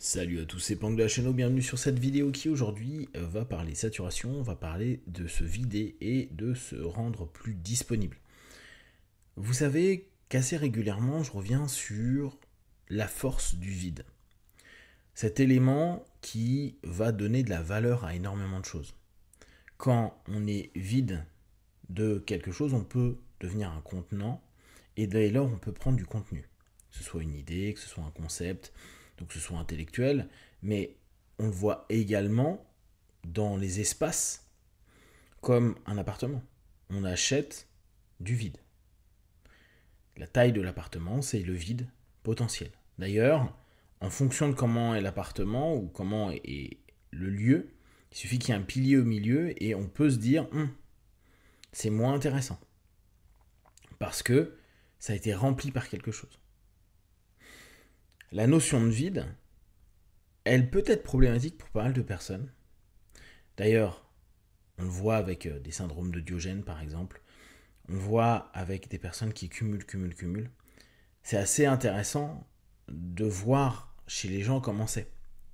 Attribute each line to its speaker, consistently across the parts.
Speaker 1: Salut à tous, c'est Planck de la chaîne, bienvenue sur cette vidéo qui aujourd'hui va parler saturation, on va parler de se vider et de se rendre plus disponible. Vous savez qu'assez régulièrement je reviens sur la force du vide. Cet élément qui va donner de la valeur à énormément de choses. Quand on est vide de quelque chose, on peut devenir un contenant et dès lors on peut prendre du contenu. Que ce soit une idée, que ce soit un concept, donc que ce soit intellectuel, mais on le voit également dans les espaces comme un appartement. On achète du vide. La taille de l'appartement, c'est le vide potentiel. D'ailleurs, en fonction de comment est l'appartement ou comment est le lieu, il suffit qu'il y ait un pilier au milieu et on peut se dire c'est moins intéressant. Parce que ça a été rempli par quelque chose. La notion de vide, elle peut être problématique pour pas mal de personnes. D'ailleurs, on le voit avec des syndromes de Diogène par exemple. On le voit avec des personnes qui cumulent. C'est assez intéressant de voir chez les gens comment c'est.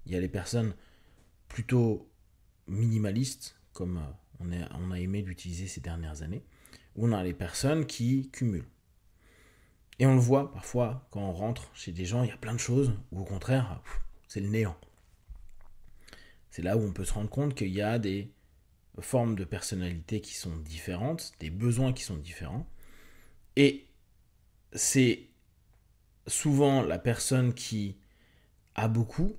Speaker 1: Il y a les personnes plutôt minimalistes, comme on a aimé l'utiliser ces dernières années, ou on a les personnes qui cumulent. Et on le voit parfois quand on rentre chez des gens, il y a plein de choses, ou au contraire, c'est le néant. C'est là où on peut se rendre compte qu'il y a des formes de personnalité qui sont différentes, des besoins qui sont différents. Et c'est souvent la personne qui a beaucoup,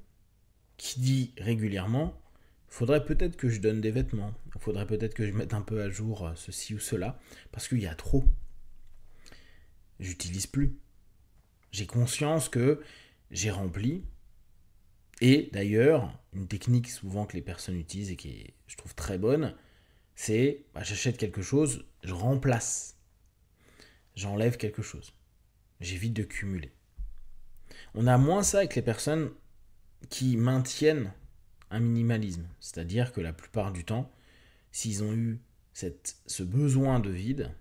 Speaker 1: qui dit régulièrement, il faudrait peut-être que je donne des vêtements, il faudrait peut-être que je mette un peu à jour ceci ou cela, parce qu'il y a trop. J'utilise plus. J'ai conscience que j'ai rempli. Et d'ailleurs, une technique souvent que les personnes utilisent et qui est, je trouve, très bonne, c'est j'achète quelque chose, je remplace. J'enlève quelque chose. J'évite de cumuler. On a moins ça avec les personnes qui maintiennent un minimalisme. C'est-à-dire que la plupart du temps, s'ils ont eu ce besoin de vide,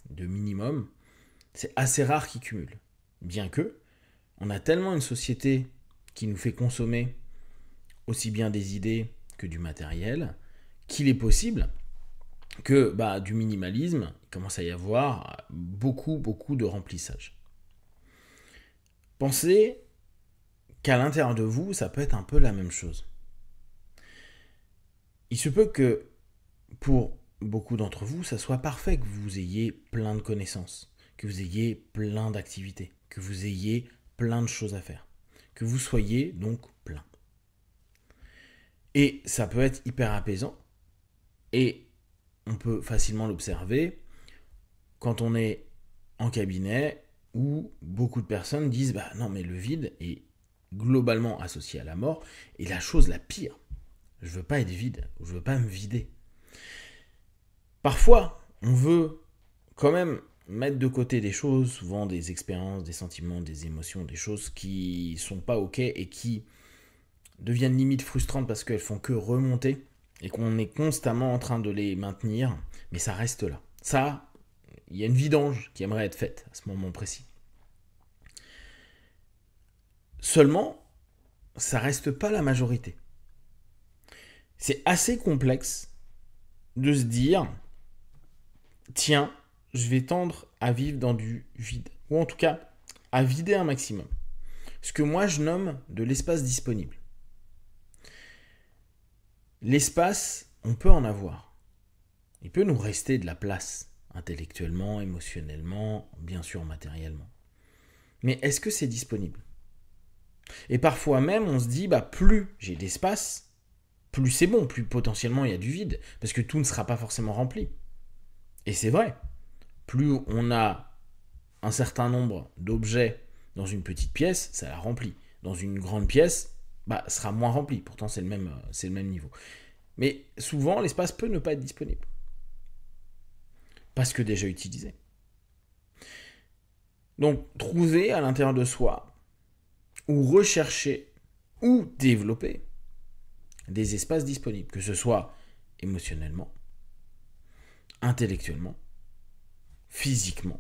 Speaker 1: de minimum, c'est assez rare qu'ils cumulent. Bien que, on a tellement une société qui nous fait consommer aussi bien des idées que du matériel, qu'il est possible que du minimalisme, il commence à y avoir beaucoup de remplissage. Pensez qu'à l'intérieur de vous, ça peut être un peu la même chose. Il se peut que pour beaucoup d'entre vous, ça soit parfait que vous ayez plein de connaissances, que vous ayez plein d'activités, que vous ayez plein de choses à faire, que vous soyez donc plein. Et ça peut être hyper apaisant, et on peut facilement l'observer quand on est en cabinet où beaucoup de personnes disent non mais le vide est globalement associé à la mort, et la chose la pire, je veux pas être vide, je veux pas me vider. Parfois, on veut quand même mettre de côté des choses, souvent des expériences, des sentiments, des émotions, des choses qui sont pas ok et qui deviennent limite frustrantes parce qu'elles font que remonter et qu'on est constamment en train de les maintenir, mais ça reste là. Ça, il y a une vidange qui aimerait être faite à ce moment précis. Seulement, ça reste pas la majorité. C'est assez complexe de se dire tiens, je vais tendre à vivre dans du vide, ou en tout cas à vider un maximum. Ce que moi je nomme de l'espace disponible. L'espace, on peut en avoir. Il peut nous rester de la place, intellectuellement, émotionnellement, bien sûr matériellement. Mais est-ce que c'est disponible ? Et parfois même, on se dit, plus j'ai d'espace, plus c'est bon, plus potentiellement il y a du vide, parce que tout ne sera pas forcément rempli. Et c'est vrai, plus on a un certain nombre d'objets dans une petite pièce, ça la remplit. Dans une grande pièce, sera moins rempli, pourtant c'est le même niveau. Mais souvent, l'espace peut ne pas être disponible. Parce que déjà utilisé. Donc, trouver à l'intérieur de soi, ou rechercher, ou développer des espaces disponibles, que ce soit émotionnellement, intellectuellement, physiquement,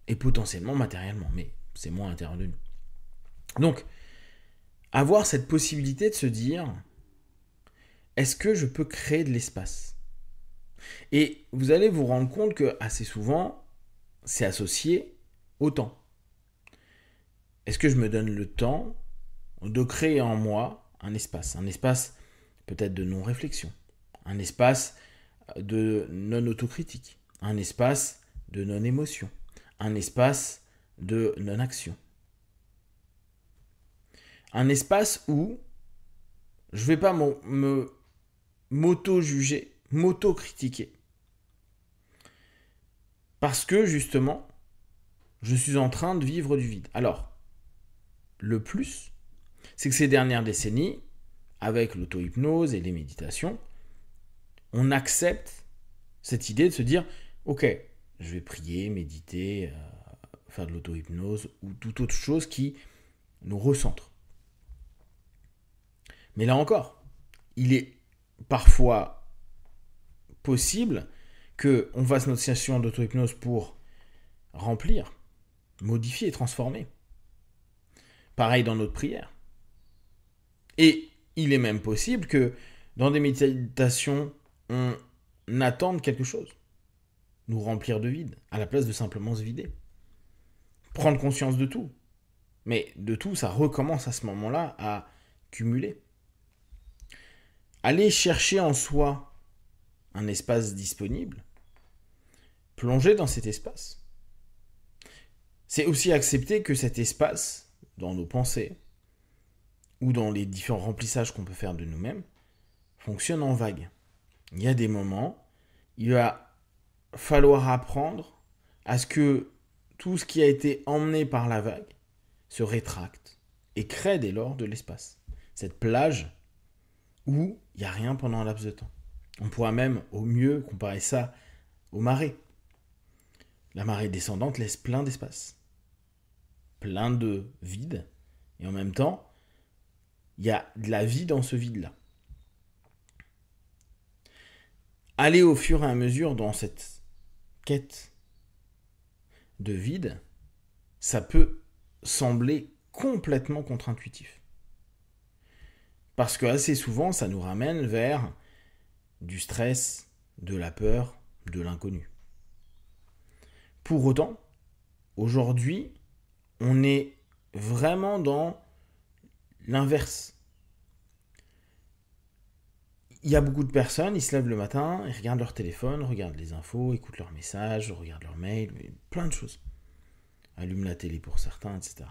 Speaker 1: et potentiellement matériellement, mais c'est moins à l'intérieur de nous. Donc, avoir cette possibilité de se dire, est-ce que je peux créer de l'espace? Et vous allez vous rendre compte que assez souvent, c'est associé au temps. Est-ce que je me donne le temps de créer en moi un espace peut-être de non-réflexion, un espace de non-autocritique, un espace de non-émotion, un espace de non-action. Un espace où je ne vais pas m'auto-juger, m'auto-critiquer. Parce que justement, je suis en train de vivre du vide. Alors, le plus, c'est que ces dernières décennies, avec l'auto-hypnose et les méditations, on accepte cette idée de se dire, ok, je vais prier, méditer, faire de l'auto-hypnose ou toute autre chose qui nous recentre. Mais là encore, il est parfois possible qu'on fasse notre session d'auto-hypnose pour remplir, modifier et transformer. Pareil dans notre prière. Et il est même possible que dans des méditations, on attende quelque chose. Nous remplir de vide, à la place de simplement se vider. Prendre conscience de tout. Mais de tout, ça recommence à ce moment-là à cumuler. Aller chercher en soi un espace disponible, plonger dans cet espace. C'est aussi accepter que cet espace, dans nos pensées, ou dans les différents remplissages qu'on peut faire de nous-mêmes, fonctionne en vague. Il y a des moments, il va falloir apprendre à ce que tout ce qui a été emmené par la vague se rétracte et crée dès lors de l'espace. Cette plage où il n'y a rien pendant un laps de temps. On pourra même, au mieux, comparer ça aux marées. La marée descendante laisse plein d'espace, plein de vide, et en même temps, il y a de la vie dans ce vide-là. Aller au fur et à mesure dans cette quête de vide, ça peut sembler complètement contre-intuitif. Parce que assez souvent, ça nous ramène vers du stress, de la peur, de l'inconnu. Pour autant, aujourd'hui, on est vraiment dans l'inverse. Il y a beaucoup de personnes, ils se lèvent le matin, ils regardent leur téléphone, regardent les infos, écoutent leurs messages, regardent leurs mails, plein de choses. Allument la télé pour certains, etc.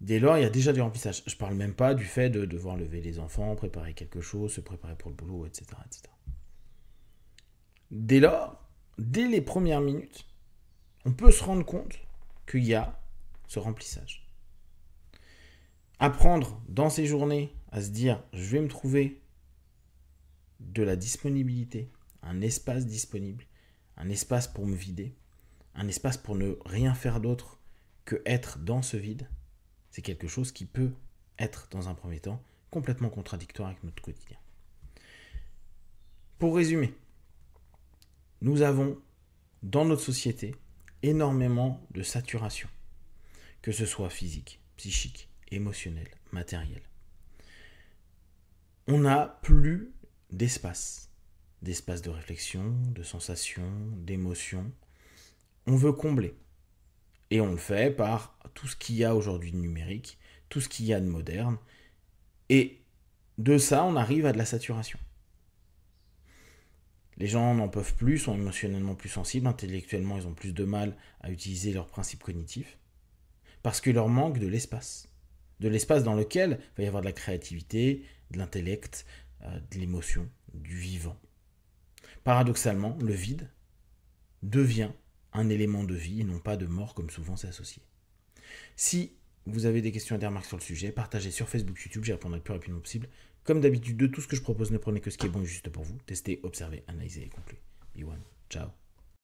Speaker 1: Dès lors, il y a déjà du remplissage. Je ne parle même pas du fait de devoir lever les enfants, préparer quelque chose, se préparer pour le boulot, etc. etc. Dès lors, dès les premières minutes, on peut se rendre compte qu'il y a ce remplissage. Apprendre dans ces journées à se dire « je vais me trouver de la disponibilité, un espace disponible, un espace pour me vider, un espace pour ne rien faire d'autre que être dans ce vide », c'est quelque chose qui peut être, dans un premier temps, complètement contradictoire avec notre quotidien. Pour résumer, nous avons, dans notre société, énormément de saturation, que ce soit physique, psychique, émotionnelle, matérielle. On n'a plus d'espace de réflexion, de sensation, d'émotion. On veut combler. Et on le fait par tout ce qu'il y a aujourd'hui de numérique, tout ce qu'il y a de moderne. Et de ça, on arrive à de la saturation. Les gens n'en peuvent plus, sont émotionnellement plus sensibles, intellectuellement, ils ont plus de mal à utiliser leurs principes cognitifs, parce que leur manque de l'espace. De l'espace dans lequel il va y avoir de la créativité, de l'intellect, de l'émotion, du vivant. Paradoxalement, le vide devient un élément de vie et non pas de mort comme souvent c'est associé. Si vous avez des questions et des remarques sur le sujet, partagez sur Facebook, YouTube, j'y répondrai le plus rapidement possible. Comme d'habitude, de tout ce que je propose, ne prenez que ce qui est bon et juste pour vous. Testez, observez, analysez et concluez. Be one. Ciao.